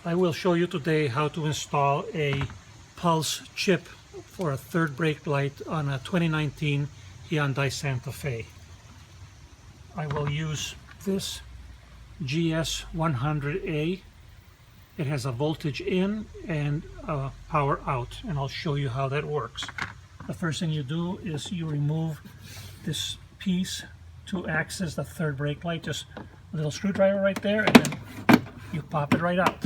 I will show you today how to install a pulse chip for a third brake light on a 2019 Hyundai Santa Fe. I will use this GS100A. It has a voltage in and a power out, and I'll show you how that works. The first thing you do is you remove this piece to access the third brake light. Just a little screwdriver right there, and then you pop it right out.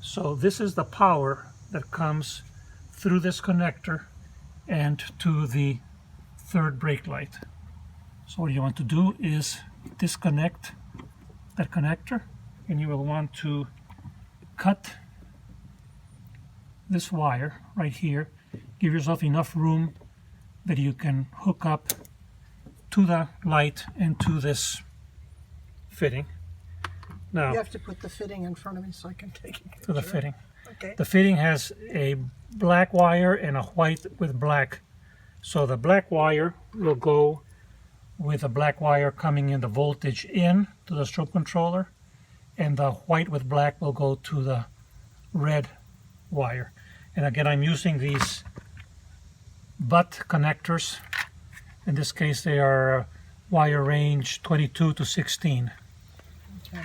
So this is the power that comes through this connector and to the third brake light. So what you want to do is disconnect that connector, and you will want to cut this wire right here. Give yourself enough room that you can hook up to the light and to this fitting. Now, you have to put the fitting in front of me so I can take it. To the fitting. Okay. The fitting has a black wire and a white with black. So the black wire will go with the black wire coming in the voltage in to the strobe controller, and the white with black will go to the red wire. And again, I'm using these butt connectors. In this case, they are wire range 22 to 16. Okay.